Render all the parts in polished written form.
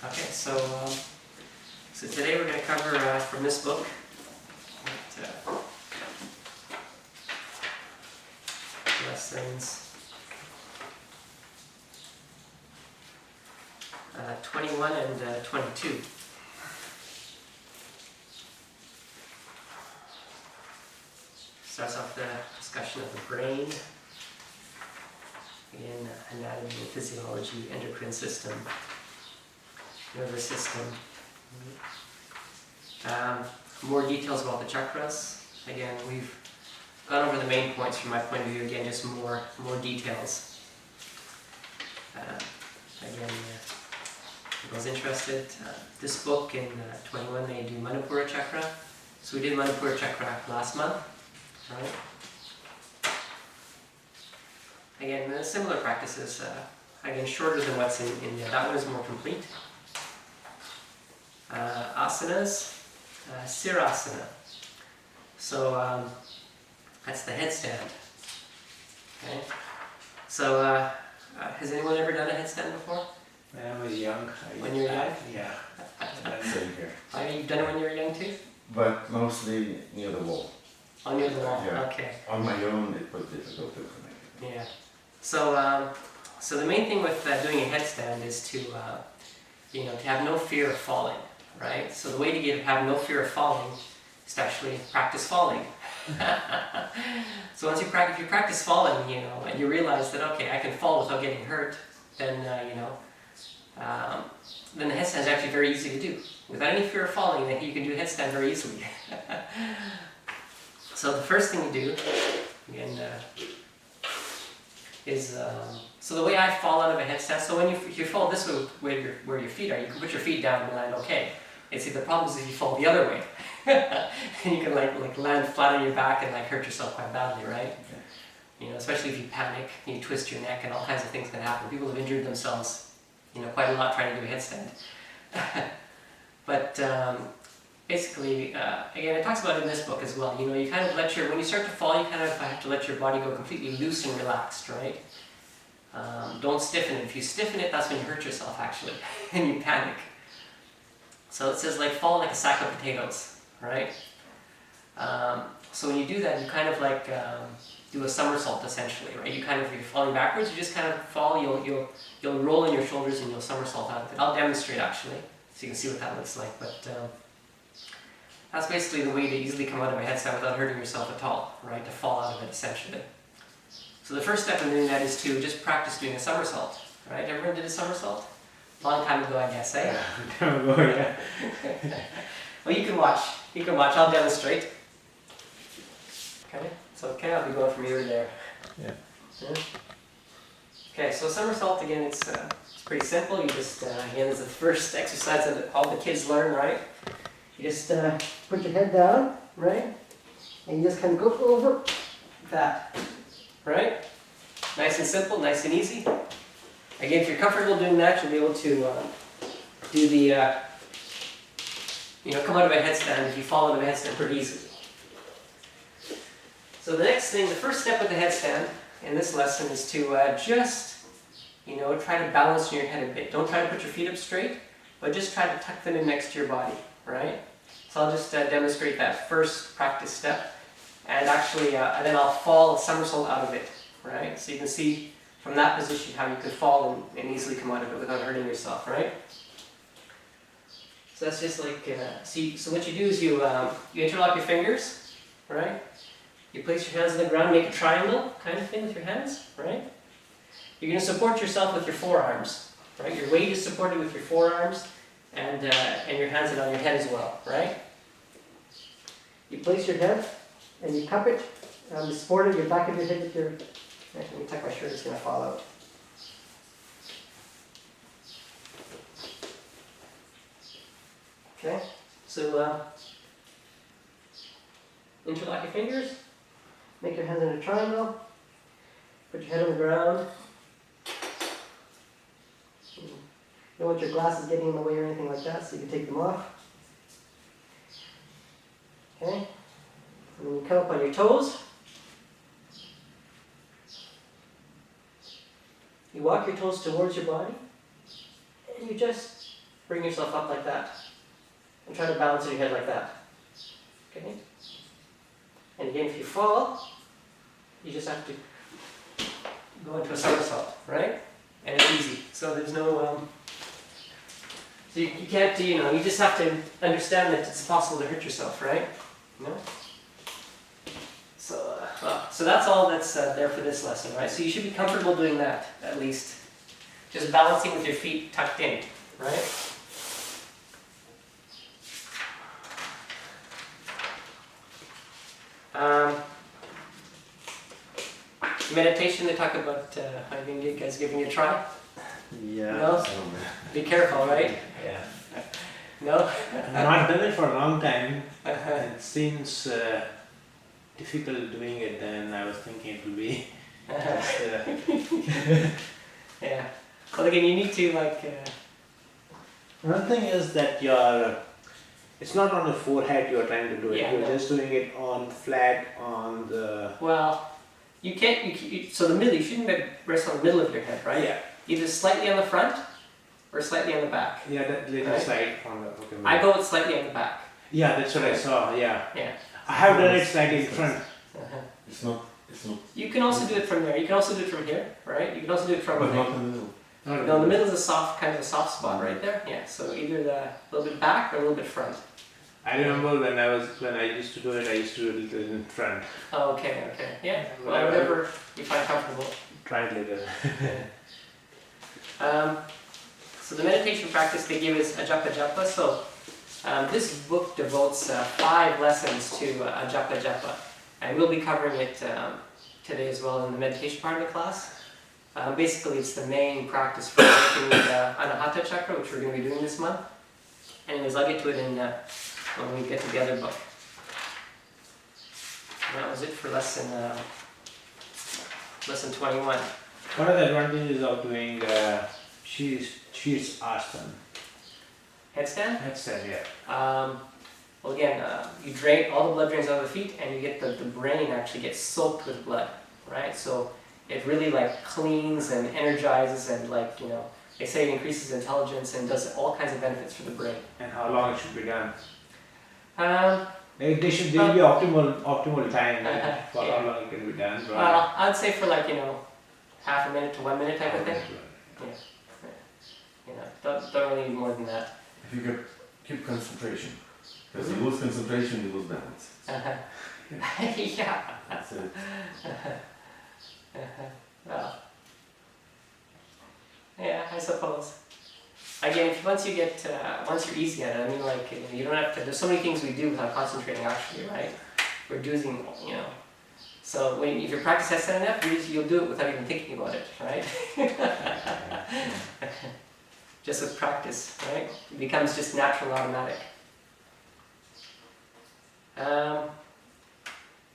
Okay, so today we're going to cover from this book, lessons 21 and 22. Starts off the discussion of the brain, again, anatomy and physiology, endocrine system, nervous system. More details about the chakras. Again, we've gone over the main points from my point of view. Again, just more details. Again, if anyone's interested, this book in 21 they do Manipura Chakra. So we did Manipura Chakra last month. Right? Again, similar practices. Again, shorter than what's in there. That one is more complete. Asanas, Sirasana. So that's the headstand. Okay. So has anyone ever done a headstand before? When I was young. When you were young? Yeah. Same here. You've done it when you were young too? But mostly near the wall. On near the wall. Yeah. Okay. On my own, it was difficult to connect. Yeah. So so the main thing with doing a headstand is to to have no fear of falling, right? So the way to have no fear of falling is to actually practice falling. So if you practice falling, and you realize that okay, I can fall without getting hurt, then then the headstand is actually very easy to do. Without any fear of falling, then you can do a headstand very easily. So the first thing you do, again, is so the way I fall out of a headstand. So when you fall this way, where your feet are, you can put your feet down and land okay. And see, the problem is if you fall the other way, and you can like land flat on your back and hurt yourself quite badly, right? Okay. Especially if you panic, you twist your neck, and all kinds of things can happen. People have injured themselves, quite a lot trying to do a headstand. But basically, again, it talks about it in this book as well. You kind of when you start to fall, you kind of have to let your body go completely loose and relaxed, right? Don't stiffen it. If you stiffen it, that's when you hurt yourself, actually, and you panic. So it says, fall like a sack of potatoes, right? So when you do that, you kind of do a somersault, essentially, right? If you're falling backwards, you just kind of fall, you'll roll on your shoulders and you'll somersault out of it. I'll demonstrate, actually, so you can see what that looks like, but that's basically the way to easily come out of a headstand without hurting yourself at all, right? To fall out of it, essentially. So the first step in doing that is to just practice doing a somersault, right? Everyone did a somersault? Long time ago, I guess, eh? Yeah. Well, you can watch. I'll demonstrate. Okay? It's okay, I'll be going from here to there. Yeah. Okay, so somersault, again, it's pretty simple. You just, again, it's the first exercise that all the kids learn, right? You just put your head down, right? And you just kind of go over that, right? Nice and simple, nice and easy. Again, if you're comfortable doing that, you'll be able to do the, come out of a headstand if you fall out of a headstand pretty easily. So the first step with the headstand in this lesson is to just, try to balance in your head a bit. Don't try to put your feet up straight, but just try to tuck them in next to your body, right? So I'll just demonstrate that first practice step, and actually, and then I'll fall a somersault out of it, right? So you can see from that position how you can fall and easily come out of it without hurting yourself, right? So that's just so what you do is you interlock your fingers, right? You place your hands on the ground, make a triangle kind of thing with your hands, right? You're going to support yourself with your forearms, right? Your weight is supported with your forearms, and your hands are on your head as well, right? You place your head, and you cup it, you support your back of your head with your... Let me tuck my shirt, it's going to fall out. Okay, so interlock your fingers, make your hands in a triangle, put your head on the ground. You don't want your glasses getting in the way or anything like that, so you can take them off. Okay, and then you come up on your toes. You walk your toes towards your body, and you just bring yourself up like that. And try to balance your head like that. Okay? And again, if you fall, you just have to go into a somersault, right? And it's easy. So there's no, so you can't do, you just have to understand that it's possible to hurt yourself, right? So, so that's all that's there for this lesson, right? So you should be comfortable doing that, at least. Just balancing with your feet tucked in, right? Meditation, they talk about, I think you guys giving it a try? Yeah. No? Be careful, right? Yeah. No? I've not done it for a long time. It seems difficult doing it, then I was thinking it will be yeah. Well, again, you need to One thing is that it's not on the forehead you're trying to do it. Yeah, You're no. just doing it on flat on the. well, you can't, so the middle, you shouldn't rest on the middle of your head, right? Yeah. Either slightly on the front or slightly on the back. Yeah, that little Right. side on the. Okay. I go with slightly on the back. Yeah, that's what I saw. Yeah. Yeah. I have done it slightly in front. It's not. You can also do it from there. You can also do it from here, right? You can also do it from But not in the middle. No, the middle is a soft, kind of a soft spot right there. Yeah, so either a little bit back or a little bit front. I remember when I used to do it, I used to do it a little in front. Oh, okay. Yeah, well, whatever you find comfortable. Try it later. So the meditation practice they give is a japa japa. So this book devotes 5 lessons to a japa japa. And we'll be covering it today as well in the meditation part of the class. Basically, it's the main practice for working with Anahata Chakra, which we're going to be doing this month. Anyways, I'll get to it in when we get to the other book. And that was it for lesson 21. What are the advantages of doing Shirshasana? Headstand? Headstand, yeah. Well, again, you drain, all the blood drains out of the feet, and you get the brain actually gets soaked with blood, right? So it really cleans and energizes and they say it increases intelligence and does all kinds of benefits for the brain. And how long it should be done? There should be optimal time for yeah. how long it can be done. Right? Well, I'd say for half a minute to 1 minute type of thing. Don't really need more than that. If you keep concentration. Because you lose concentration, you lose balance. Yeah. That's it. Well, yeah, I suppose. Again, once you're easy at it, I mean, you don't have to. There's so many things we do without concentrating. Actually, right? We're doing, So if you practice headstand enough, you'll do it without even thinking about it, right? Just with practice, right? It becomes just natural and automatic.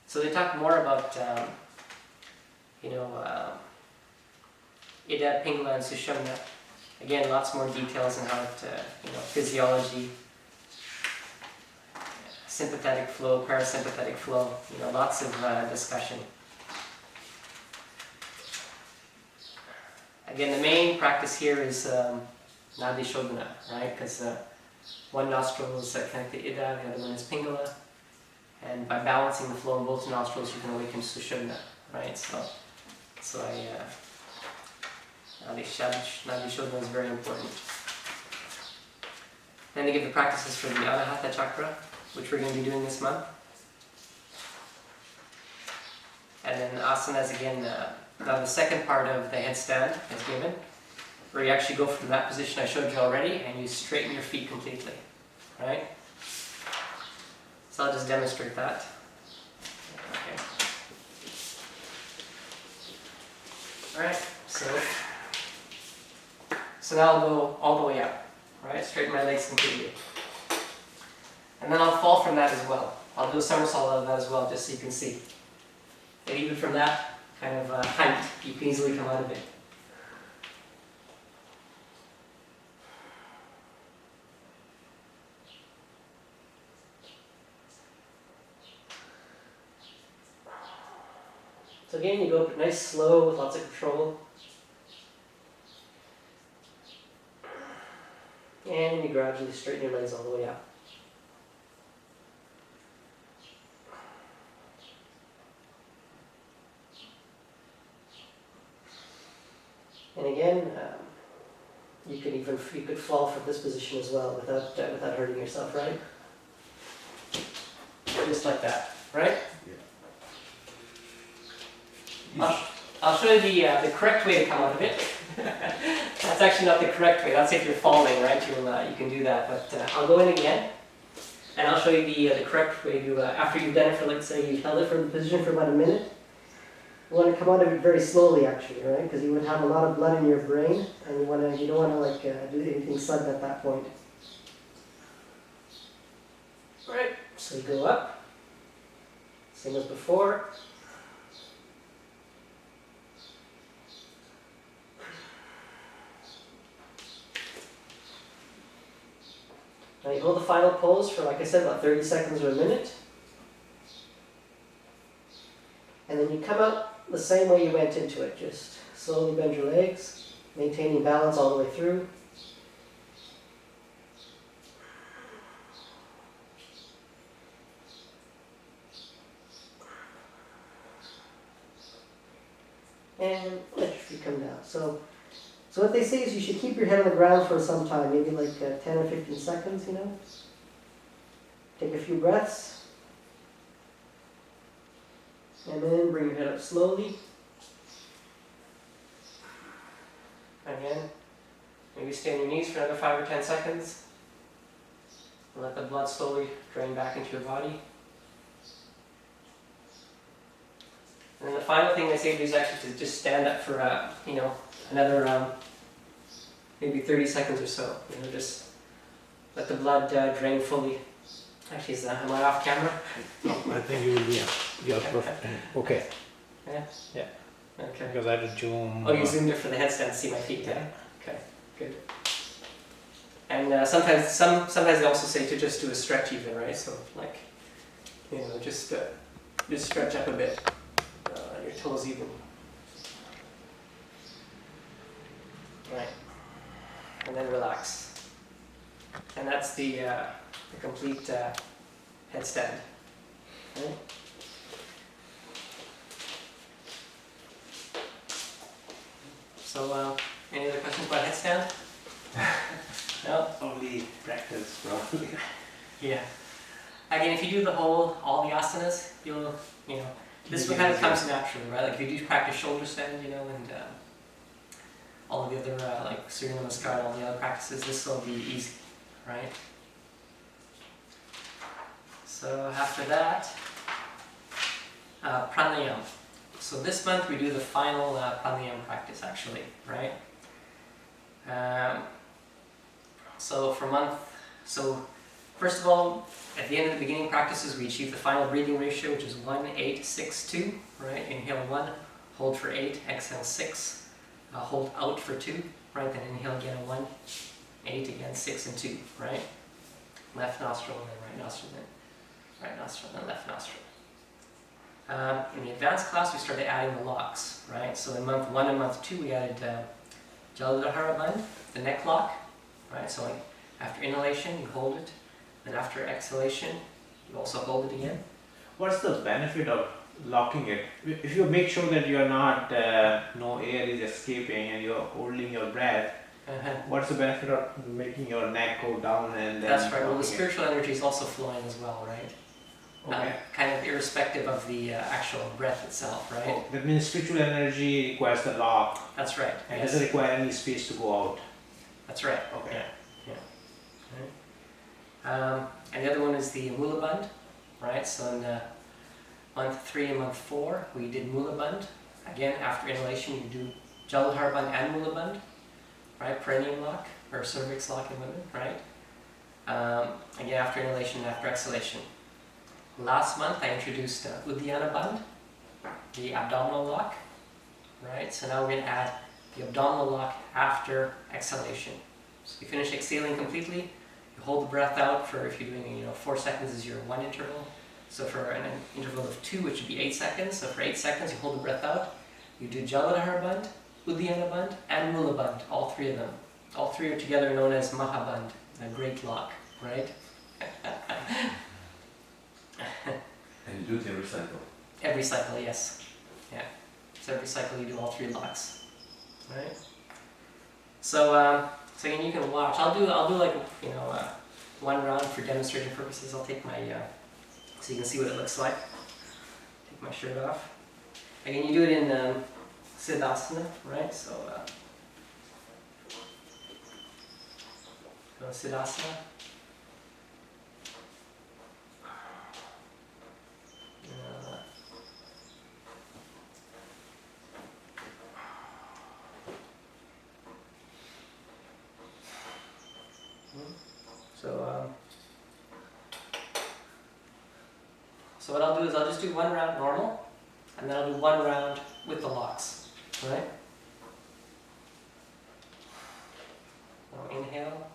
So they talk more about, Ida, Pingala, and Sushumna. Again, lots more details on how it, physiology, sympathetic flow, parasympathetic flow, lots of discussion. Again, the main practice here is Nadi Shodhana, right? Because one nostril is connected to Ida, the other one is Pingala. And by balancing the flow in both nostrils, you can awaken Sushumna, right? So Nadi Shodhana is very important. Then they give the practices for the Anahata Chakra, which we're going to be doing this month. And then asanas again, now the second part of the headstand is given, where you actually go from that position I showed you already, and you straighten your feet completely, right? So I'll just demonstrate that. Okay. Alright, so now I'll go all the way up, right? Straighten my legs completely. And then I'll fall from that as well. I'll do a somersault out of that as well, just so you can see. And even from that kind of height, you can easily come out of it. So again, you go up nice, slow, with lots of control. And you gradually straighten your legs all the way up. And again, you could fall from this position as well without hurting yourself, right? Just like that, right? Yeah. I'll show you the correct way to come out of it. That's actually not the correct way. That's if you're falling, right? You can do that. But I'll go in again, and I'll show you the correct way to. After you've done it for, let's say, you've held it for the position for about a minute. You want to come out of it very slowly, actually, right? Because you would have a lot of blood in your brain, and you don't want to do anything sudden at that point. All right. So you go up, same as before. Now you hold the final pose for, like I said, about 30 seconds or a minute. And then you come out the same way you went into it. Just slowly bend your legs, maintaining balance all the way through. And let your feet come down. So what they say is you should keep your head on the ground for some time, maybe like 10 or 15 seconds, Take a few breaths. And then bring your head up slowly. Again, maybe stay on your knees for another 5 or 10 seconds. And let the blood slowly drain back into your body. And then the final thing they say to do is actually to just stand up for, another maybe 30 seconds or so. Just let the blood drain fully. Actually, am I off camera? No, I think you will be. You're perfect. Okay. Yeah? Yeah. Okay. Because I had to zoom. Oh, you zoomed it for the headstand to see my feet, yeah? Okay, good. And sometimes they also say to just do a stretch even, right? So just stretch up a bit. Your toes even. Right. And then relax. And that's the complete headstand. Right? So, any other questions about headstand? No? Only practice, probably. Yeah. Again, if you do all the asanas, this one kind of comes naturally, right? Like if you do practice shoulder stand, and all of the other, like Surya Namaskara, all the other practices, this will be easy, right? So after that, pranayama. So this month we do the final pranayama practice, actually, right? So first of all, at the end of the beginning practices, we achieve the final breathing ratio, which is 1, 8, 6, 2, right? Inhale 1, hold for 8, exhale 6, hold out for 2, right? Then inhale again 1, 8 again, 6 and 2, right? Left nostril and then right nostril, then right nostril, then left nostril. In the advanced class, we started adding the locks, right? So in month 1 and month 2, we added Jaladhara Bandh, the neck lock, right? So after inhalation, you hold it. Then after exhalation, you also hold it again. What's the benefit of locking it? If you make sure that you are not, no air is escaping and you're holding your breath, what's the benefit of making your neck go down and then That's right. Well, the locking it? spiritual energy is also flowing as well, right? Okay. Kind of irrespective of the actual breath itself, right? Oh, that means spiritual energy requires the lock. That's right. And Yes. doesn't require any space to go out. That's right. Okay. Yeah. And the other one is the Mula Bandh, right? So in month 3 and month 4, we did Mula Bandh. Again, after inhalation, you do Jaladhara Bandh and Mula Bandh, right? Perineum lock, or cervix lock in women, right? Again, after inhalation and after exhalation. Last month, I introduced Uddiyana Bandh, the abdominal lock, right? So now we're going to add the abdominal lock after exhalation. So you finish exhaling completely. You hold the breath out for, if you're doing, 4 seconds is your 1 interval. So for an interval of 2, which would be 8 seconds. So for 8 seconds, you hold the breath out. You do Jaladhara Bandh, Uddiyana Bandh, and Mula Bandh, all 3 of them, All three are together known as Mahabandh, a great lock, right? And you do it every cycle. Every cycle, yes. Yeah. So every cycle you do all three locks, right? So, so again, you can watch. I'll do like, you know, one round for demonstration purposes. I'll take my, so you can see what it looks like. Take my shirt off. Again, you do it in Siddhasana, right? So, Siddhasana. So what I'll do is I'll just do one round normal, and then I'll do one round with the locks, right? So inhale.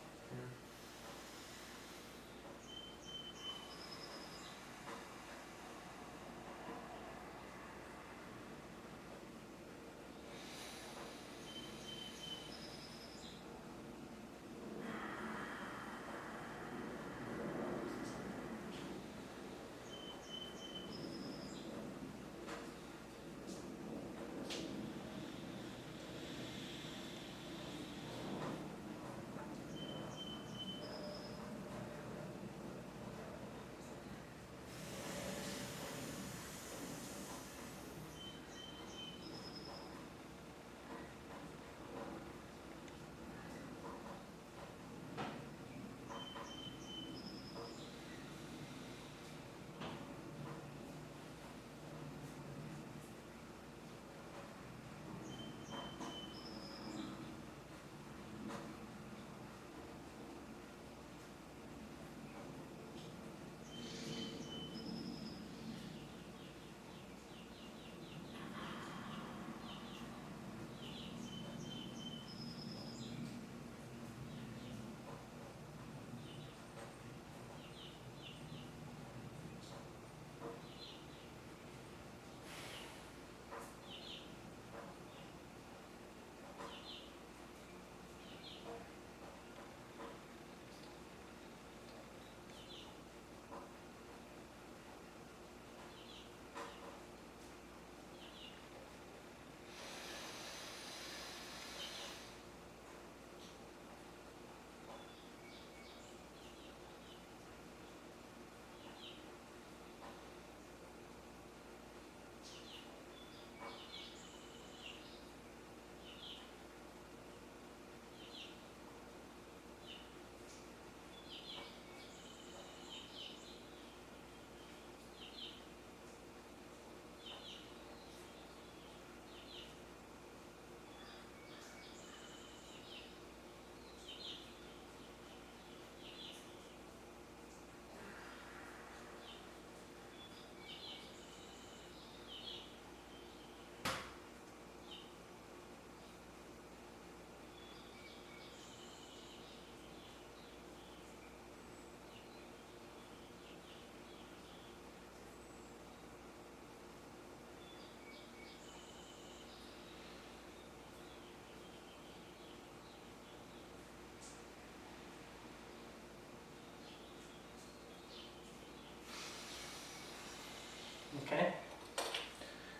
Okay.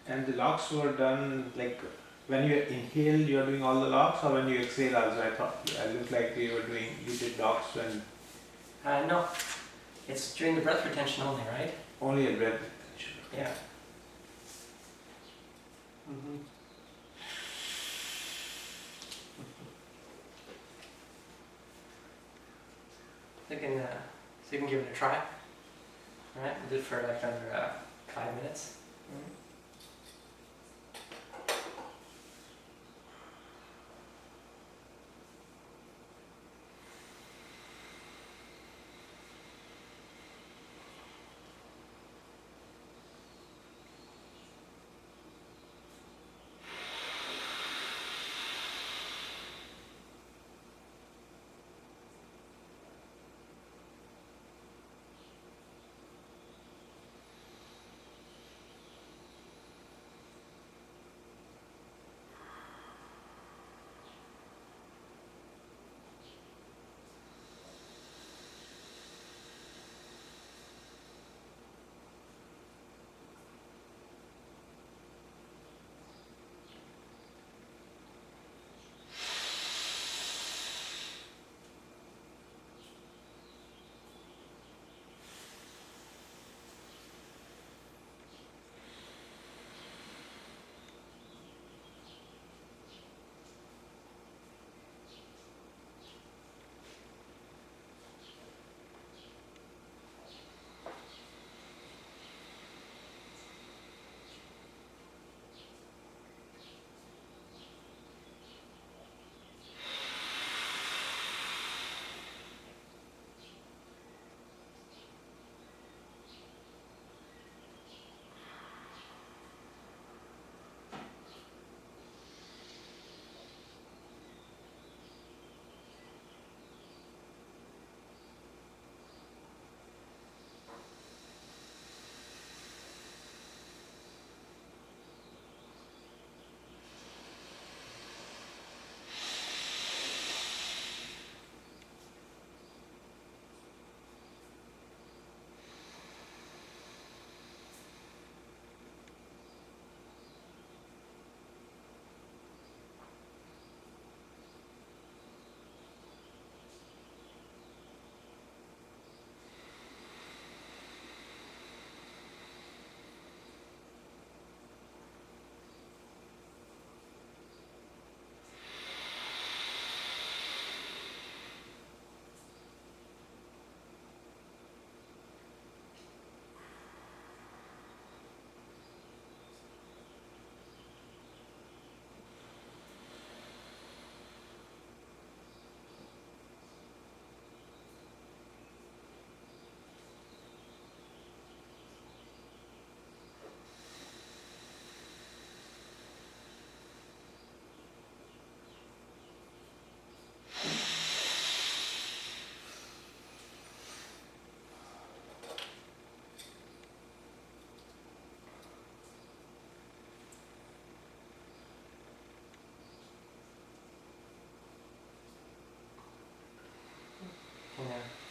And the locks were done like when you inhale, you are doing all the locks, or when you exhale also? I thought it looked like you did locks when No, it's during the breath retention only, right? only a breath. Yeah. Mm-hmm. So you can give it a try. All right, we'll do it for like under 5 minutes.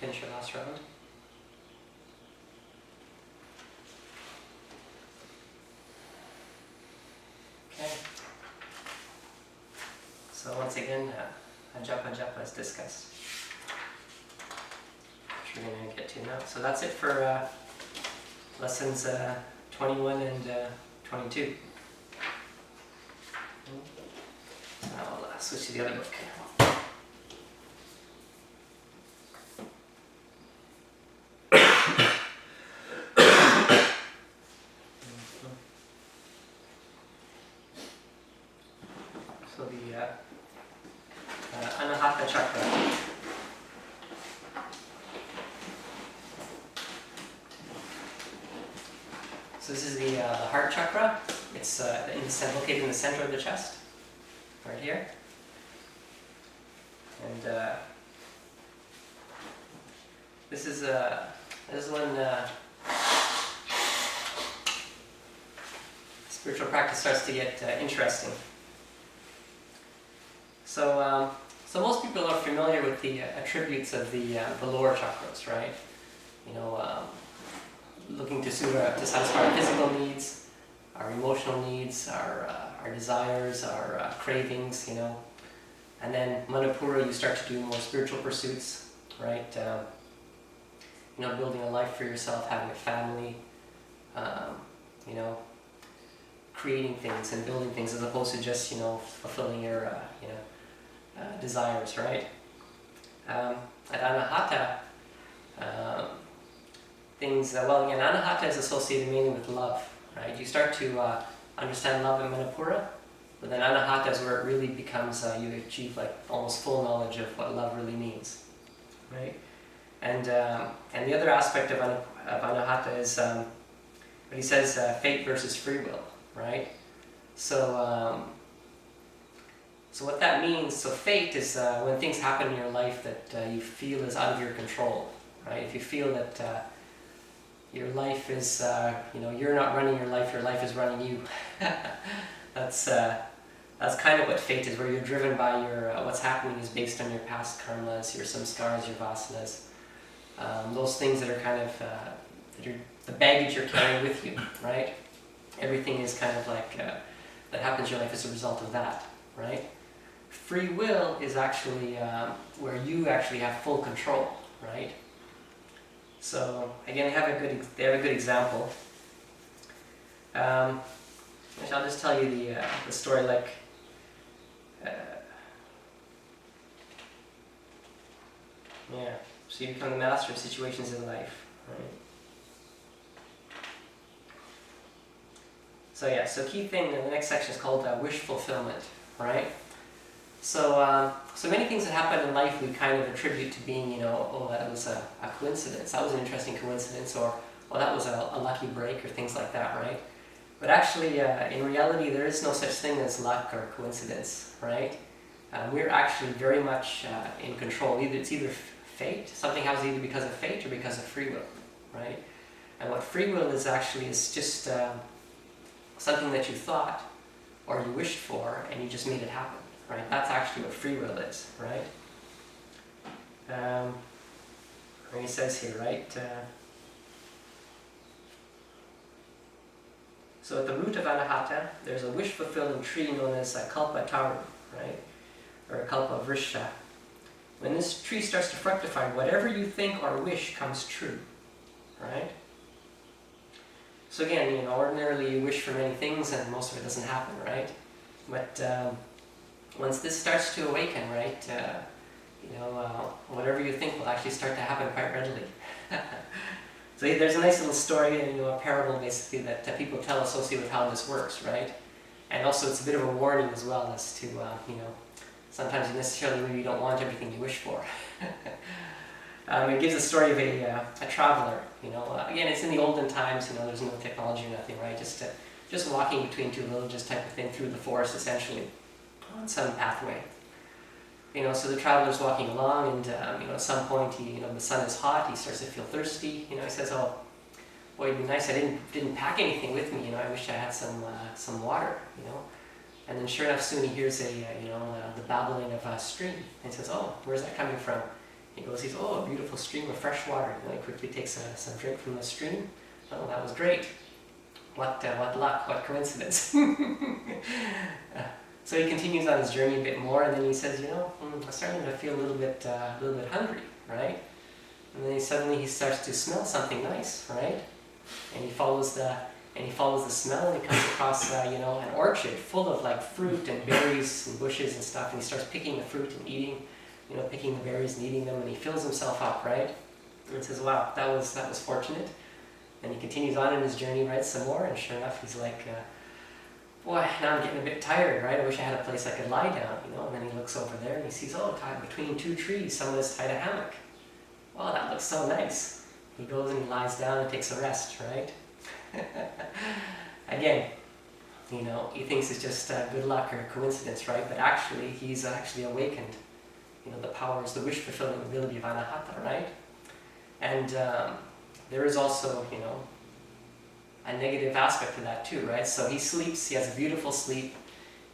Finish your last round. Okay. So once again, japa as discussed. Which we're going to get to now. So that's it for lessons 21 and 22. Now I'll switch to the other book. So the Anahata Chakra. So this is the heart chakra. It's located in the center of the chest, right here. And this is when spiritual practice starts to get interesting. So most people are familiar with the attributes of the lower chakras, right? Looking to satisfy our physical needs, our emotional needs, our desires, our cravings, And then Manipura, you start to do more spiritual pursuits, right? Building a life for yourself, having a family, creating things and building things as opposed to just, fulfilling your, desires, right? At Anahata, Anahata is associated mainly with love, right? You start to understand love in Manipura, but then Anahata is where it really becomes, you achieve like almost full knowledge of what love really means, right? And the other aspect of Anahata is what he says, fate versus free will, right? So what that means, so fate is when things happen in your life that you feel is out of your control, right? If you feel that your life is, you're not running your life is running you. That's kind of what fate is, where you're driven by your, what's happening is based on your past karmas, your samskaras, your vasanas. Those things that are kind of, the baggage you're carrying with you, right? Everything is kind of like, that happens in your life as a result of that, right? Free will is actually where you actually have full control, right? So again, they have a good example. I'll just tell you the story. Like, so you become the master of situations in life, right? So key thing in the next section is called wish fulfillment, right? So many things that happen in life we kind of attribute to being, that was a coincidence. That was an interesting coincidence, or, that was a lucky break, or things like that, right? But actually, in reality, there is no such thing as luck or coincidence, right? We're actually very much in control. It's either fate, something happens either because of fate or because of free will, right? And what free will is actually is just something that you thought or you wished for and you just made it happen, right? That's actually what free will is, right? And he says here, right? So at the root of Anahata, there's a wish-fulfilling tree known as Kalpa Taru, right? Or a Kalpa Vrisha. When this tree starts to fructify, whatever you think or wish comes true, right? So again, ordinarily you wish for many things and most of it doesn't happen, right? But once this starts to awaken, right, whatever you think will actually start to happen quite readily. So there's a nice little story, a parable basically that people tell associated with how this works, right? And also it's a bit of a warning as well as to, sometimes you necessarily maybe don't want everything you wish for. It gives a story of a traveler, again, it's in the olden times, there's no technology or nothing, right? Just walking between two villages type of thing through the forest essentially on some pathway. So the traveler's walking along and, at some point, the sun is hot, he starts to feel thirsty, he says, oh, boy, it'd be nice, I didn't pack anything with me, I wish I had some water, And then sure enough, soon he hears the babbling of a stream, and he says, oh, where's that coming from? He goes, he says, oh, a beautiful stream of fresh water. He quickly takes some drink from the stream. Oh, that was great. What luck, what coincidence. So he continues on his journey a bit more, and then he says, I'm starting to feel a little bit hungry, right? And then suddenly he starts to smell something nice, right? And he follows the smell, and he comes across an orchard full of like fruit and berries and bushes and stuff, and he starts picking the fruit and eating, picking the berries and eating them, and he fills himself up, right? And says, wow, that was fortunate. And he continues on in his journey, right, some more, and sure enough, he's like, boy, now I'm getting a bit tired, right? I wish I had a place I could lie down, And then he looks over there and he sees, tied between two trees, someone has tied a hammock. Wow, that looks so nice. He goes and he lies down and takes a rest, right? Again, he thinks it's just good luck or coincidence, right? But actually, he's actually awakened, the powers, the wish-fulfilling ability of Anahata, right? And there is also, a negative aspect to that too, right? So he sleeps, he has a beautiful sleep.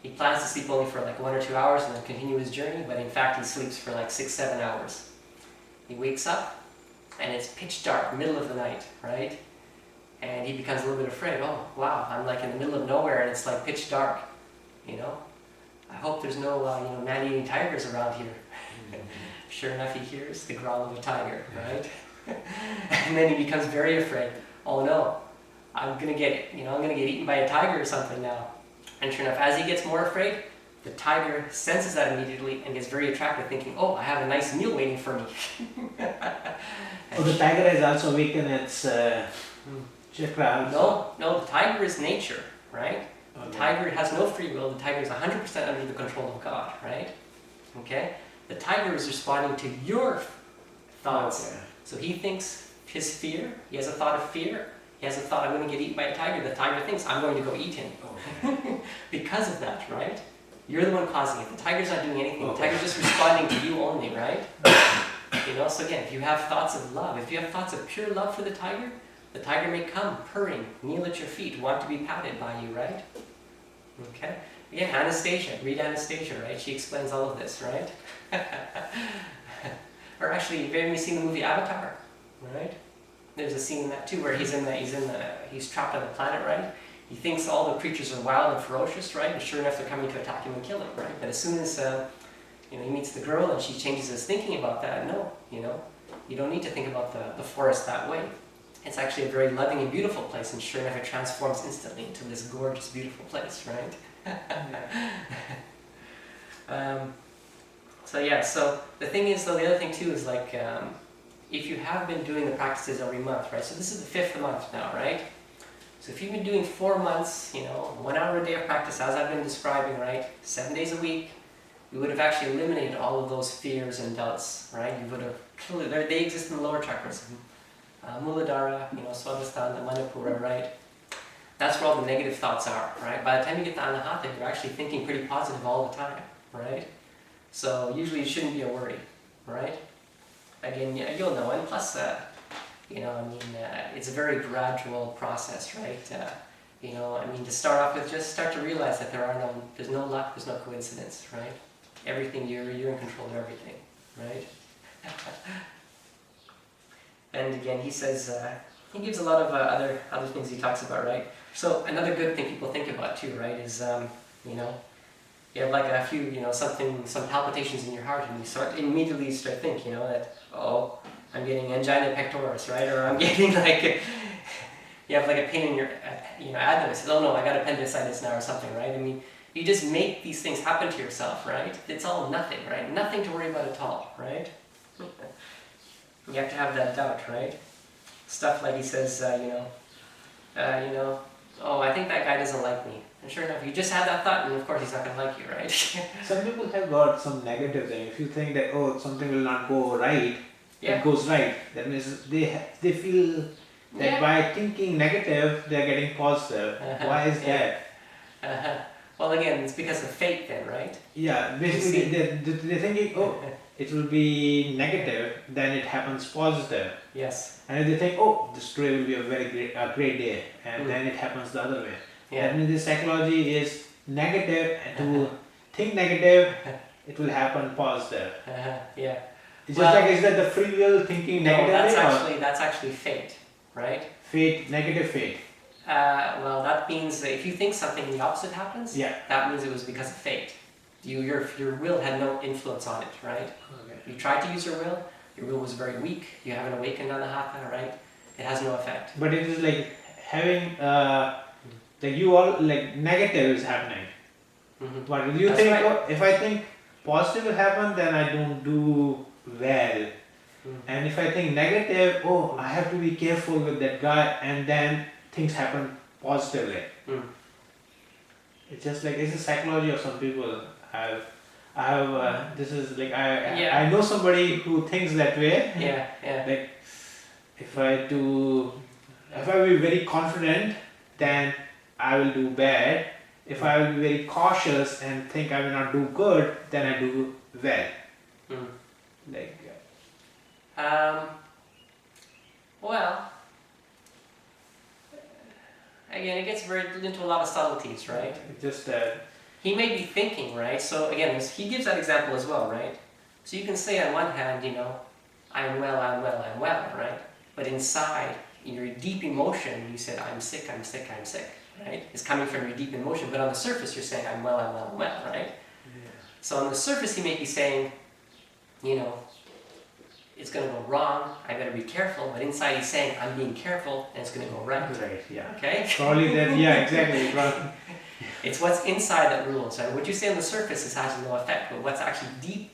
He plans to sleep only for like 1 or 2 hours and then continue his journey, but in fact he sleeps for like 6-7 hours. He wakes up and it's pitch dark, middle of the night, right? And he becomes a little bit afraid. Oh, wow, I'm like in the middle of nowhere and it's like pitch dark, I hope there's no, man-eating tigers around here. Sure enough, he hears the growl of a tiger, right? And then he becomes very afraid. Oh no, I'm gonna get eaten by a tiger or something now. And sure enough, as he gets more afraid, the tiger senses that immediately and gets very attracted, thinking, oh, I have a nice meal waiting for me. The tiger has also awakened its chakra. No, the tiger is nature, right? The tiger has no free will. The tiger is 100% under the control of God, right? Okay? The tiger is responding to your thoughts. Okay. So he thinks his fear, he has a thought of fear, he has a thought, I'm going to get eaten by a tiger. The tiger thinks, I'm going to go eat him. Because of that, right? You're the one causing it. The tiger's not doing anything. The tiger's just responding to you only, right? So again, if you have thoughts of love, if you have thoughts of pure love for the tiger may come, purring, kneel at your feet, want to be patted by you, right? Okay? Again, Anastasia, read Anastasia, right? She explains all of this, right? Or actually, have you ever seen the movie Avatar, right? There's a scene in that too where he's trapped on the planet, right? He thinks all the creatures are wild and ferocious, right? And sure enough, they're coming to attack him and kill him, right? But as soon as he meets the girl and she changes his thinking about that, no, you don't need to think about the forest that way. It's actually a very loving and beautiful place, and sure enough, it transforms instantly into this gorgeous, beautiful place, right? So the thing is, though, the other thing too is like, if you have been doing the practices every month, right? So this is the 5th month now, right? So if you've been doing 4 months, 1 hour a day of practice, as I've been describing, right? 7 days a week, you would have actually eliminated all of those fears and doubts, right? You would have clearly, they exist in the lower chakras. Muladhara, Swadhisthana, Manipura, right? That's where all the negative thoughts are, right? By the time you get to Anahata, you're actually thinking pretty positive all the time, right? So usually it shouldn't be a worry, right? Again, you'll know, and plus, it's a very gradual process, right? To start off with, just start to realize that there's no luck, there's no coincidence, right? Everything, you're in control of everything, right? And again, he says, he gives a lot of other things he talks about, right? So another good thing people think about too, right, is, you have like a few, some palpitations in your heart, and you immediately start thinking, that, oh, I'm getting angina pectoris, right? Or I'm getting like, you have like a pain in your, abdomen. It says, oh no, I got appendicitis now or something, right? You just make these things happen to yourself, right? It's all nothing, right? Nothing to worry about at all, right? You have to have that doubt, right? Stuff like he says, oh, I think that guy doesn't like me. And sure enough, you just have that thought, and of course he's not going to like you, right? Some people have got some negative thing. If you think that, oh, something will not go right, it goes right. That means they feel that by thinking negative, they're getting positive. Why is that? Well, again, it's because of fate then, right? Yeah, basically they're thinking, oh, it will be negative, then it happens positive. Yes. And if they think, oh, this today will be a very great day, and then it happens the other way. Yeah. That means the psychology is negative, and to think negative, it will happen positive. Yeah. It's Well- just like, is that the free will thinking No, negatively or that's actually fate, right? fate, negative fate? Well, that means that if you think something the opposite happens, Yeah. that means it was because of fate. Your will had no influence on it, right? Okay. You tried to use your will was very weak, you haven't awakened Anahata, right? It has no effect. But it is like having, like you all, like negative is happening. Mm-hmm. But you That's think, right. oh, if I think positive will happen, then I don't do well. And if I think negative, oh, I have to be careful with that guy, and then things happen positively. Mm. It's just like, it's the psychology of some people. This is like, Yeah. I know somebody who thinks that way. Yeah, yeah. Like, if I be very confident, then I will do bad. If I will be very cautious and think I will not do good, then I do well. Mm. Like, Well, again, it gets very into a lot of subtleties, right? it's just He may be thinking, right? So again, he gives that example as well, right? So you can say on one hand, I'm well, right? But inside, in your deep emotion, you said, I'm sick, right? It's coming from your deep emotion, but on the surface, you're saying, I'm well, right? So on the surface, he may be saying, it's going to go wrong, I better be careful, but inside he's saying, I'm being careful, and it's going to go right. right, yeah. Okay? Probably that, yeah, exactly. Right. It's what's inside that rules. And what you say on the surface has no effect, but what's actually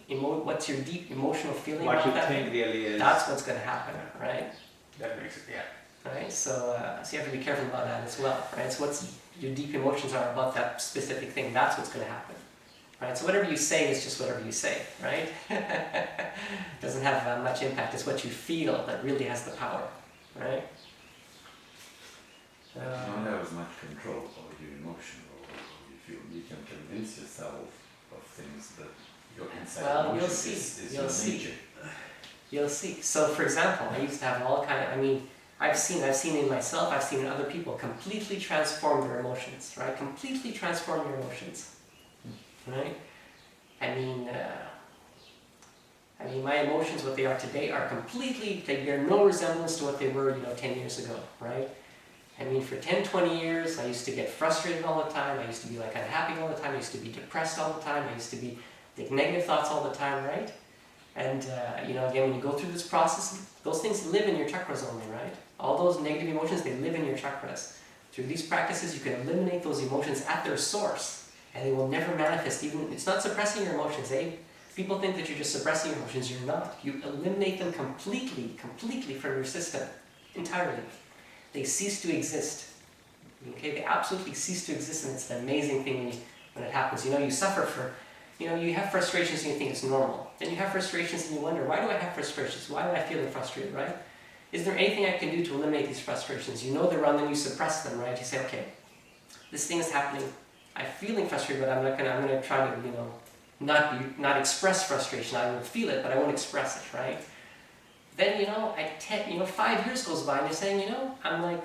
what's your deep emotional feeling What about you that think thing, really is. that's what's going to happen, right? That makes it, yeah. Right? So you have to be careful about that as well, right? So what's your deep emotions are about that specific thing, that's what's going to happen. Right? So whatever you say is just whatever you say, right? Doesn't have much impact. It's what you feel that really has the power, right? You don't have as much control over your emotion or what you feel. You can convince yourself of things, but your inside Well, emotion you'll see. is You'll your see. nature. You'll see. So, for example, I used to have all kind of. I've seen in myself. I've seen in other people completely transform their emotions. Right? Completely transform your emotions. Right? My emotions, what they are today, are completely. They bear no resemblance to what they were, 10 years ago. Right? For 10, 20 years, I used to get frustrated all the time. I used to be unhappy all the time. I used to be depressed all the time. I used to be think negative thoughts all the time, right? And again, when you go through this process, those things live in your chakras only, right? All those negative emotions, they live in your chakras. Through these practices, you can eliminate those emotions at their source, and they will never manifest. It's not suppressing your emotions. People think that you're just suppressing your emotions. You're not. You eliminate them completely from your system, entirely. They cease to exist. Okay, they absolutely cease to exist, and it's an amazing thing when it happens. You suffer for. You have frustrations and you think it's normal. Then you have frustrations and you wonder, why do I have frustrations? Why am I feeling frustrated, right? Is there anything I can do to eliminate these frustrations? You know they're wrong, then you suppress them, right? You say, okay, this thing is happening. I'm feeling frustrated, but I'm going to try to, not express frustration. I will feel it, but I won't express it, right? Then, 5 years goes by and you're saying, I'm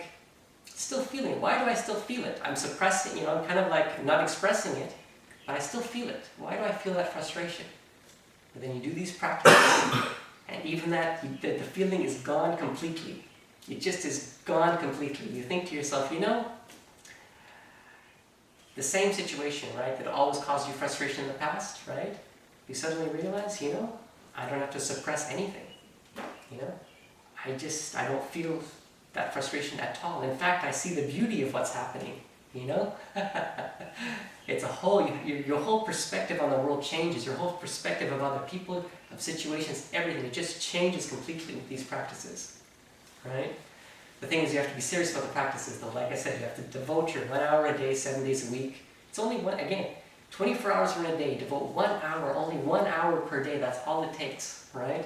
still feeling it. Why do I still feel it? I'm suppressing, I'm kind of not expressing it. But I still feel it. Why do I feel that frustration? But then you do these practices, and even the feeling is gone completely. It just is gone completely. You think to yourself, the same situation, right, that always caused you frustration in the past, right? You suddenly realize, I don't have to suppress anything. I don't feel that frustration at all. In fact, I see the beauty of what's happening. It's your whole perspective on the world changes, your whole perspective of other people, of situations, everything. It just changes completely with these practices, right? The thing is, you have to be serious about the practices, though. Like I said, you have to devote your 1 hour a day, 7 days a week. It's only 24 hours in a day. Devote 1 hour, only 1 hour per day. That's all it takes, right?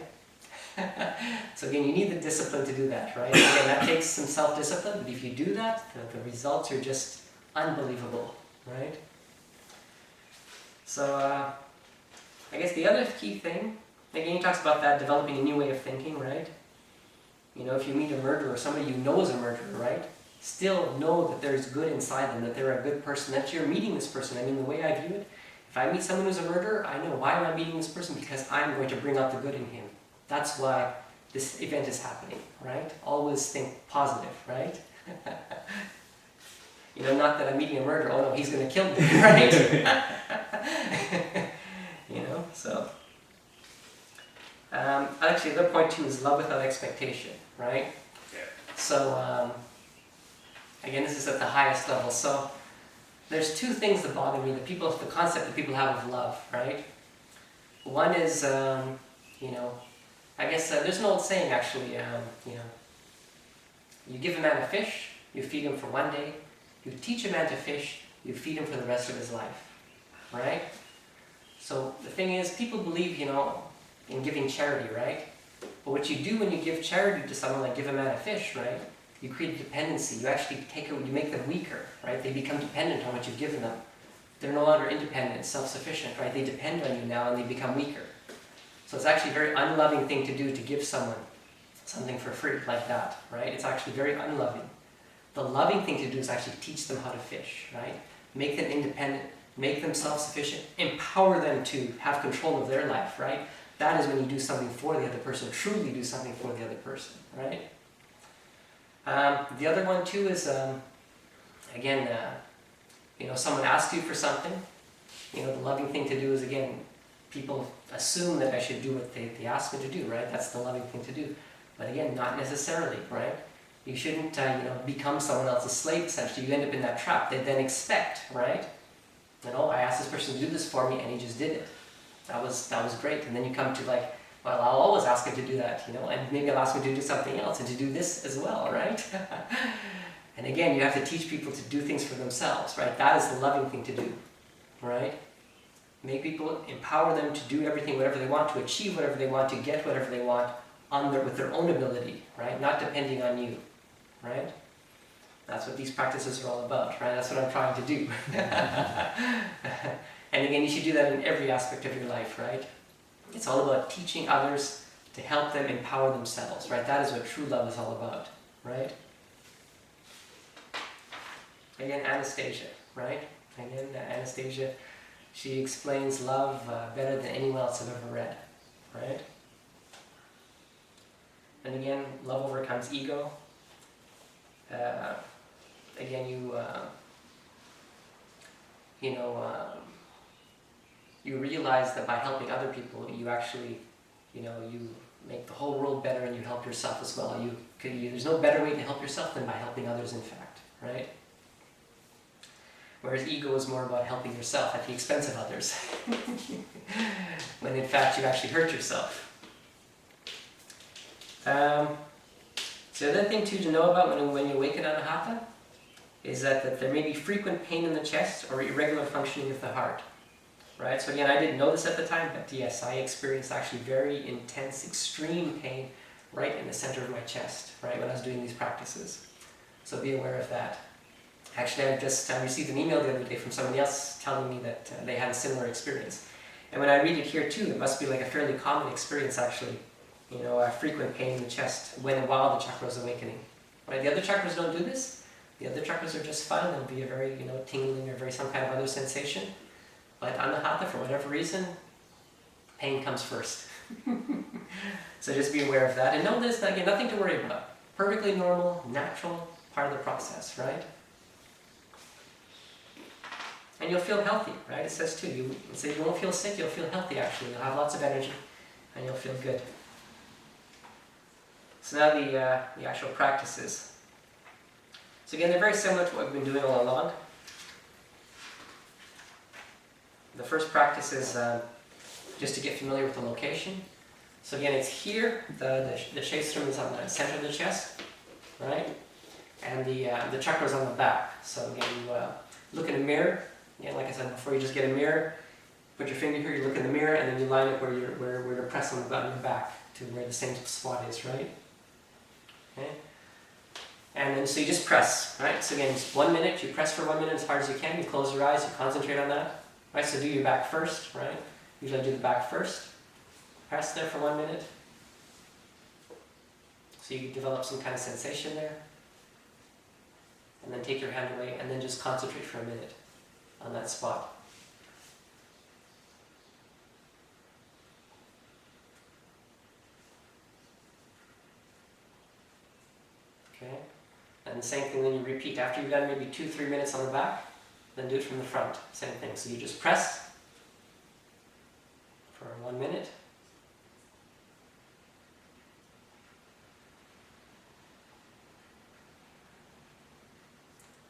So again, you need the discipline to do that, right? Again, that takes some self-discipline, but if you do that, the results are just unbelievable, right? So, I guess the other key thing, again, he talks about that, developing a new way of thinking, right? If you meet a murderer, somebody you know is a murderer, right? Still know that there's good inside them, that they're a good person, that you're meeting this person. The way I view it, if I meet someone who's a murderer, I know, why am I meeting this person? Because I'm going to bring out the good in him. That's why this event is happening, right? Always think positive, right? You know, not that I'm meeting a murderer, oh no, he's going to kill me, right? You know, so. Actually, the other point too is love without expectation, right? Yeah. So, again, this is at the highest level. So, there's two things that bother me, the concept that people have of love, right? One is, you know, I guess there's an old saying actually, you know, you give a man a fish, you feed him for one day. You teach a man to fish, you feed him for the rest of his life, right? So the thing is, people believe, you know, in giving charity, right? But what you do when you give charity to someone, like give a man a fish, right? You create a dependency. You actually you make them weaker, right? They become dependent on what you've given them. They're no longer independent, self-sufficient, right? They depend on you now and they become weaker. So it's actually a very unloving thing to do to give someone something for free like that, right? It's actually very unloving. The loving thing to do is actually teach them how to fish, right? Make them independent, make them self-sufficient, empower them to have control of their life, right? That is when you do something for the other person, truly do something for the other person, right? The other one too is, again, you know, someone asks you for something, you know, the loving thing to do is, again, people assume that I should do what they ask me to do, right? That's the loving thing to do. But again, not necessarily, right? You shouldn't, you know, become someone else's slave, essentially. You end up in that trap. They then expect, right? You know, I asked this person to do this for me, and he just did it. That was great. And then you come to like, well, I'll always ask him to do that, you know, and maybe I'll ask him to do something else and to do this as well, right? And again, you have to teach people to do things for themselves, right? That is the loving thing to do, right? Make people, empower them to do everything, whatever they want, to achieve whatever they want, to get whatever they want with their own ability, right? Not depending on you, right? That's what these practices are all about, right? That's what I'm trying to do. And again, you should do that in every aspect of your life, right? It's all about teaching others to help them empower themselves, right? That is what true love is all about, right? Again, Anastasia, right? Again, Anastasia, she explains love better than anyone else I've ever read, right? And again, love overcomes ego. Again, you realize that by helping other people, you actually, you know, you make the whole world better and you help yourself as well. There's no better way to help yourself than by helping others, in fact, right? Whereas ego is more about helping yourself at the expense of others. When in fact you actually hurt yourself. So the other thing too to know about when you awaken Anahata is that there may be frequent pain in the chest or irregular functioning of the heart. Right? So again, I didn't know this at the time, but yes, I experienced actually very intense, extreme pain right in the center of my chest, right, when I was doing these practices. So be aware of that. Actually, I received an email the other day from somebody else telling me that they had a similar experience. And when I read it here too, it must be like a fairly common experience actually. You know, a frequent pain in the chest while the chakra is awakening. Right? The other chakras don't do this. The other chakras are just fine. There'll be a very, you know, tingling or very some kind of other sensation. But Anahata, for whatever reason, pain comes first. So just be aware of that. And know this, again, nothing to worry about. Perfectly normal, natural, part of the process, right? And you'll feel healthy, right? It says too, you won't feel sick, you'll feel healthy actually. You'll have lots of energy and you'll feel good. So now the actual practices. So again, they're very similar to what we've been doing all along. The first practice is just to get familiar with the location. So again, it's here. The Shastram is on the center of the chest, right? And the chakra is on the back. So again, you look in a mirror. Again, like I said before, you just get a mirror. Put your finger here. You look in the mirror, and then you line up where to press on the button on your back to where the same spot is, right? Okay. And then so you just press, right? So again, it's 1 minute. You press for 1 minute as hard as you can. You close your eyes. You concentrate on that. Right, so do your back first, right? Usually I do the back first. Press there for 1 minute. So you develop some kind of sensation there. And then take your hand away and then just concentrate for a minute on that spot. And the same thing, then you repeat. After you've done maybe 2-3 minutes on the back, then do it from the front. Same thing. So you just press for 1 minute.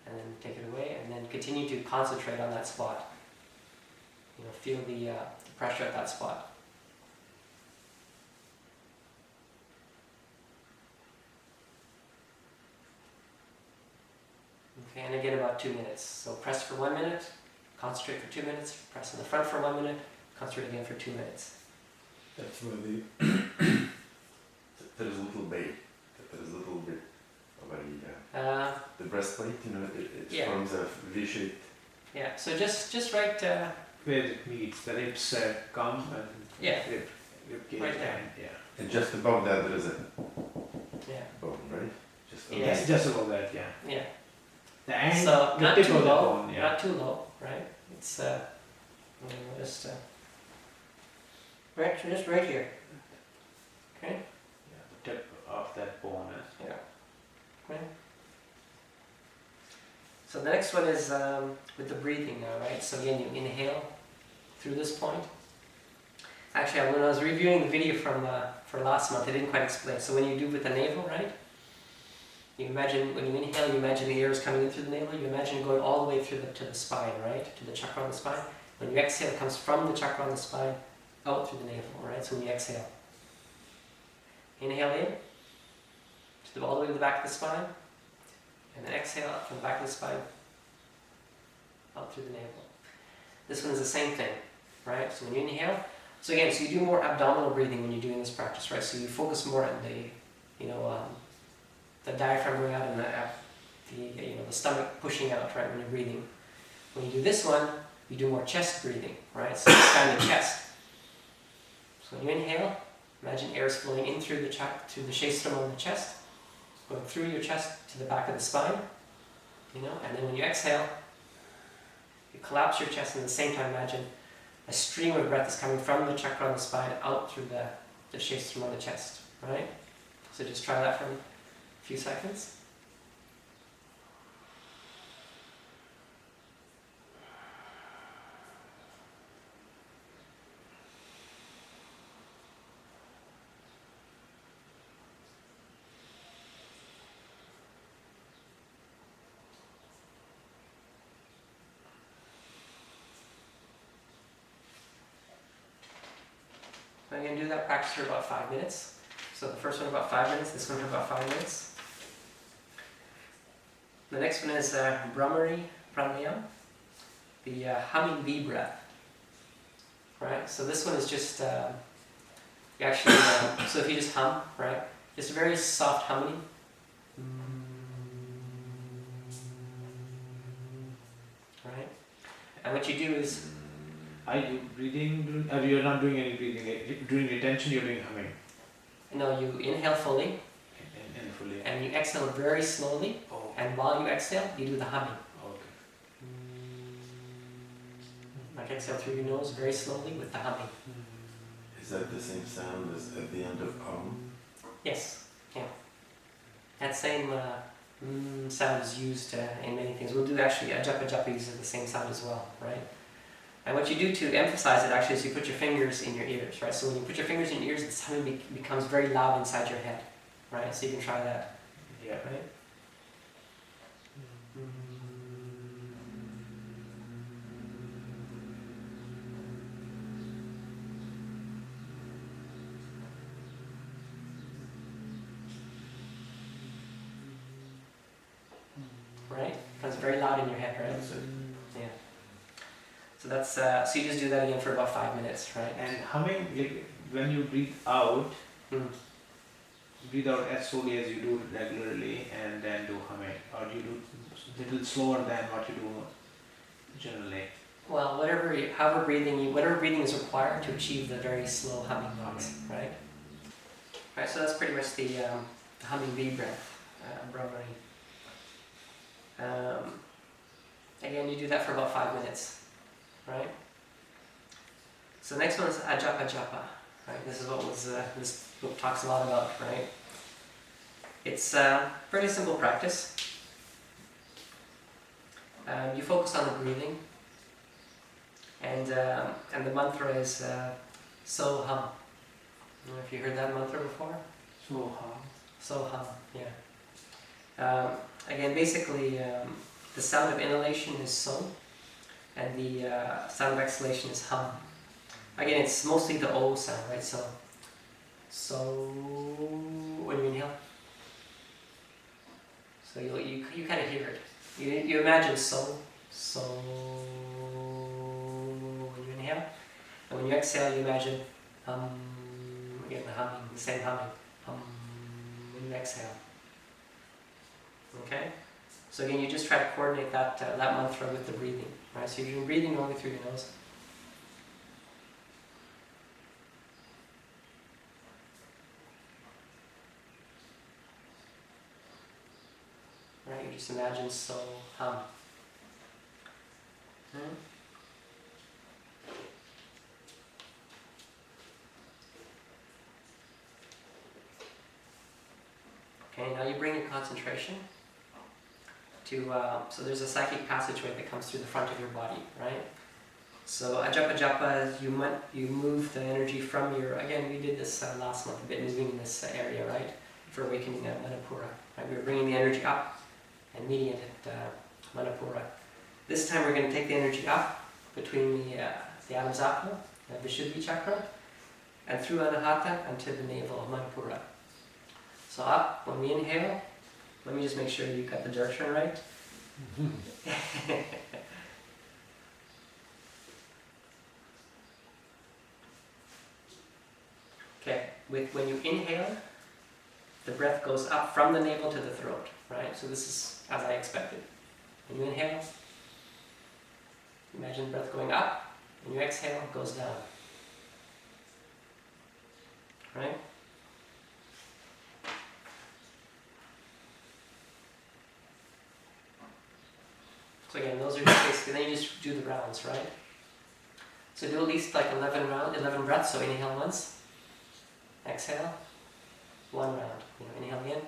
And then take it away, and then continue to concentrate on that spot. Feel the pressure at that spot. Okay, and again about 2 minutes. So press for 1 minute, concentrate for 2 minutes, press in the front for 1 minute, concentrate again for 2 minutes. That's where there is a little bit of the breastplate, it forms a V-shaped. Yeah, so just right where it meets, the ribs come and rib cage right there. And just above that there is a bone, right? Yes, just above that, Yeah. The end, So the not tip too of the low, bone, not too low, right? It's just right here. Okay. Yeah, the tip of that bone. Yeah. Okay. So the next one is with the breathing now, right? So again, you inhale through this point. Actually, when I was reviewing the video for last month, I didn't quite explain. So when you do with the navel, right? You imagine, when you inhale, you imagine the air is coming in through the navel. You imagine going all the way through to the spine, right? To the chakra on the spine. When you exhale, it comes from the chakra on the spine out through the navel, right? So when you exhale. Inhale in, all the way to the back of the spine. And then exhale out from the back of the spine out through the navel. This one is the same thing, right? So when you inhale, so again, so you do more abdominal breathing when you're doing this practice, right? So you focus more on the diaphragm going out and the stomach pushing out, right, when you're breathing. When you do this one, you do more chest breathing, right? So you expand the chest. So when you inhale, imagine air is flowing in through the Shashankasana on the chest, going through your chest to the back of the spine, and then when you exhale, you collapse your chest, and at the same time imagine a stream of breath is coming from the chakra on the spine out through the Shashankasana on the chest, right? So just try that for a few seconds. I'm going to do that practice for about 5 minutes. So the first one about 5 minutes, this one for about 5 minutes. The next one is Brahmari Pranayama, the humming bee breath. Right? So this one is just, you actually, so if you just hum, right? Just a very soft humming. Right? And what you do is, are you breathing, or you're not doing any breathing? Like, during retention, you're doing humming? no, you inhale fully, And fully. and you exhale very slowly, Oh, and while you exhale, you do the humming. okay. Like exhale through your nose very slowly with the humming. Is that the same sound as at the end of Yes, yeah. That same sound is used in many things. We'll do actually, Japa uses the same sound as well, right? And what you do to emphasize it actually is you put your fingers in your ears, right? So when you put your fingers in your ears, the sound becomes very loud inside your head, right? So you can try that, Yeah. right? Right? Becomes very loud in your head, right? That's it. Yeah. So that's so you just do that again for about 5 minutes, right? And humming, like when you breathe out, Mm. breathe out as slowly as you do regularly, and then do humming, or do you do a little slower than what you do generally? Well, whatever breathing is required to achieve the very slow humming notes, right? Right. So that's pretty much the humming bee breath, Brahmari. Again, you do that for about 5 minutes, right? So the next one is Ajapa Japa, right? This is what this book talks a lot about, right? It's a pretty simple practice. You focus on the breathing, and the mantra is So Hum. I don't know if you heard that mantra before. So Hum, yeah. Again, basically, the sound of inhalation is So, and the sound of exhalation is Hum. Again, it's mostly the O sound, right? So when you inhale, so you kind of hear it. You imagine So when you inhale, and when you exhale, you imagine again the humming, the same humming, when you exhale. Okay. So again, you just try to coordinate that mantra with the breathing, right? So you're breathing only through your nose. Right, you just imagine So Hum. Okay, now you bring your concentration to, so there's a psychic passageway that comes through the front of your body, right? So Ajapa Japa, you move the energy from your, again we did this last month, a bit moving in this area, right? For awakening Manipura, right? We were bringing the energy up and meeting it at Manipura. This time we're going to take the energy up between the Adamsapna, the Vishuddhi chakra, and through Anahata until the navel of Manipura. So up, when we inhale, let me just make sure you got the direction right. Okay, when you inhale, the breath goes up from the navel to the throat, right? So this is as I expected. When you inhale, imagine the breath going up. When you exhale, it goes down. Right? So again, those are just basically, then you just do the rounds, right? So do at least like 11 breaths, so inhale once, exhale, 1 round. Inhale again,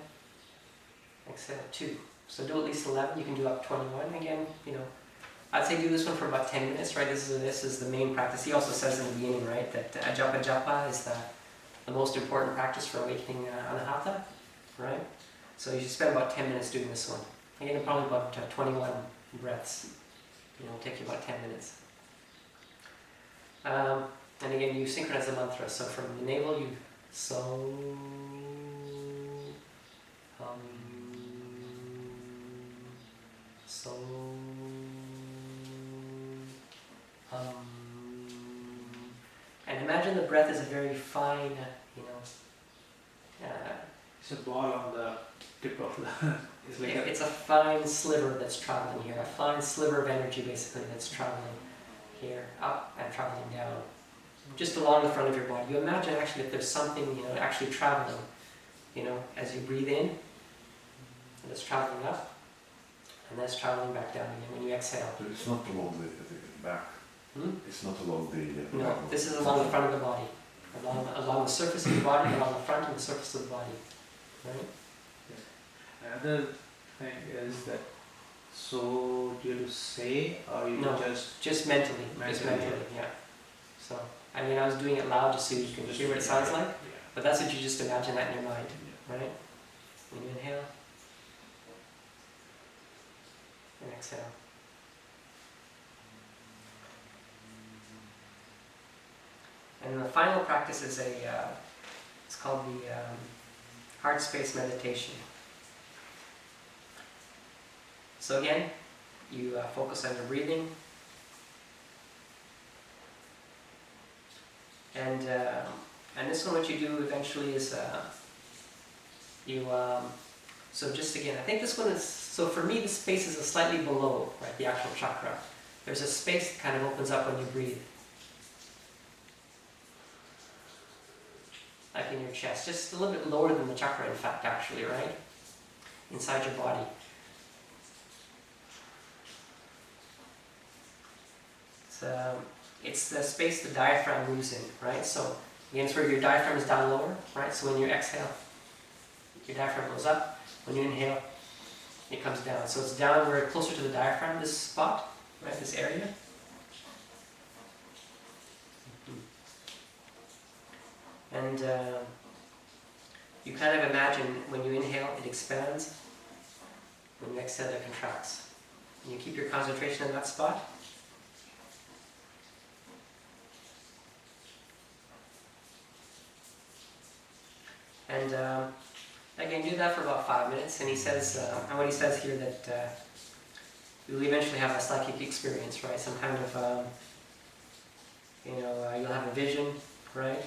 exhale, 2. So do at least 11, you can do up 21 again, I'd say do this one for about 10 minutes, right? This is the main practice. He also says in the beginning, right, that Ajapa Japa is the most important practice for awakening Anahata, right? So you should spend about 10 minutes doing this one. Again, probably about 21 breaths. It'll take you about 10 minutes. And again, you synchronize the mantra. So from the navel, you So Hum. So Hum. And imagine the breath is a very fine, It's a ball on the tip of the. It's a fine sliver that's traveling here, a fine sliver of energy basically that's traveling here, up and traveling down, just along the front of your body. You imagine actually that there's something, actually traveling, as you breathe in, and it's traveling up, and that's traveling back down again when you exhale. So it's not along the back. It's not along the. No, this is along the front of the body, along the surface of the body, along the front and the surface of the body, right? Another thing is that, so do you say, or you just mentally, yeah. So, I was doing it loud just so you can hear what it sounds like, but that's what you just imagine that in your mind, right? When you inhale, and exhale. And the final practice is it's called the heart space meditation. So again, you focus on your breathing, and this one, what you do eventually is so just again, I think this one is, so for me the space is slightly below, right, the actual chakra. There's a space that kind of opens up when you breathe, like in your chest, just a little bit lower than the chakra, in fact, actually, right, inside your body. It's the space the diaphragm moves in, right? So again, it's where your diaphragm is down lower, right? So when you exhale, your diaphragm goes up. When you inhale, It comes down. So it's down where closer to the diaphragm, this spot, right, this area. And you kind of imagine when you inhale, it expands. When you exhale, it contracts. And you keep your concentration in that spot. And again, do that for about 5 minutes. And he says, and what he says here that you'll eventually have a psychic experience, right? Some kind of, you'll have a vision, right?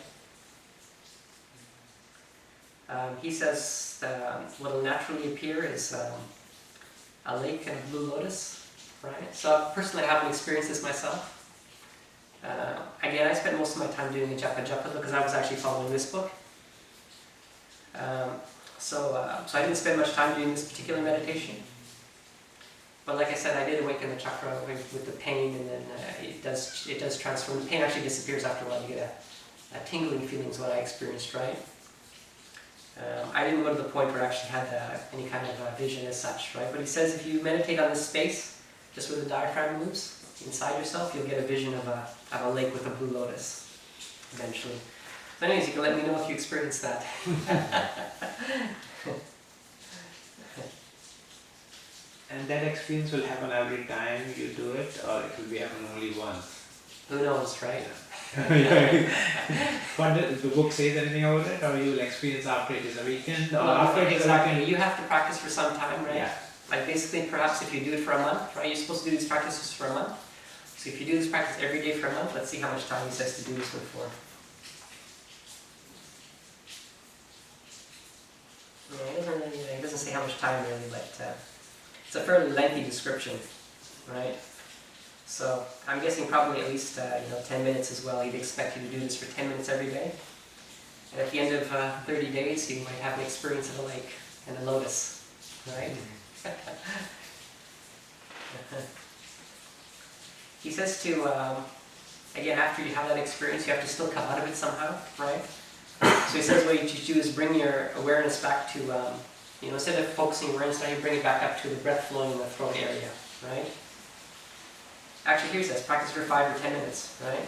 He says that what will naturally appear is a lake and a blue lotus, right? So personally, I haven't experienced this myself. Again, I spent most of my time doing the japa japa because I was actually following this book. So I didn't spend much time doing this particular meditation. But like I said, I did awaken the chakra with the pain, and then it does transform. The pain actually disappears after a while. You get a tingling feeling is what I experienced, right? I didn't go to the point where I actually had any kind of vision as such, right? But he says if you meditate on this space, just where the diaphragm moves, inside yourself, you'll get a vision of a lake with a blue lotus, eventually. So anyways, you can let me know if you experience that. And that experience will happen every time you do it, or it will be happen only once? Who knows, right? What does the book says anything about it, or you will experience after it is a weekend, or after it is a exactly. weekend? You have to practice for some time, right? Yeah. Like basically, perhaps if you do it for a month, right? You're supposed to do these practices for a month. So if you do this practice every day for a month, let's see how much time he says to do this one for. Yeah, he doesn't say how much time really, but it's a fairly lengthy description, right? So I'm guessing probably at least 10 minutes as well. He'd expect you to do this for 10 minutes every day. And at the end of 30 days, you might have an experience of a lake and a lotus, right? He says to, again, after you have that experience, you have to still come out of it somehow, right? So he says what you should do is bring your awareness back to, instead of focusing awareness, now you bring it back up to the breath flowing in the throat area, right? Actually, here he says, practice for 5 or 10 minutes, right?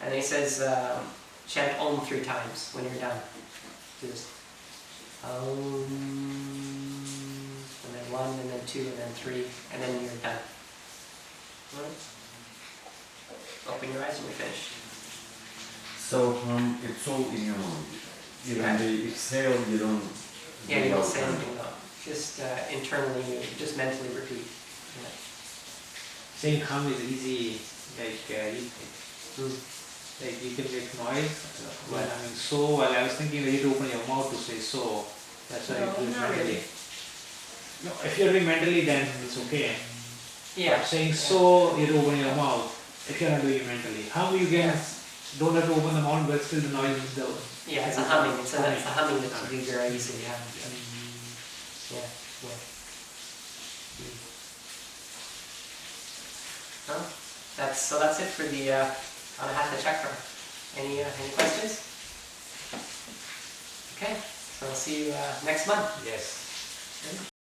And then he says, chant Om 3 times when you're done. Do this. Om, and then 1, and then 2, and then 3, and then you're done. Right? Open your eyes when you're finished. So it's all in your mind. Even the exhale, you don't. Yeah, you don't say anything though. Just internally, you just mentally repeat. Yeah. Saying hum is easy, like you can make noise while having so. While I was thinking that you to open your mouth to say so. That's why you do it mentally. Really. No, if you're doing mentally, then it's okay. Yeah. But saying so, you to open your mouth. If you're not doing it mentally, hum you can don't have to open the mouth, but still the noise is there. Yeah, it's a humming. It's a humming that you do very easily. Yeah. Well, that's it for the Anahata chakra. Any questions? Okay, so I'll see you next month. Yes.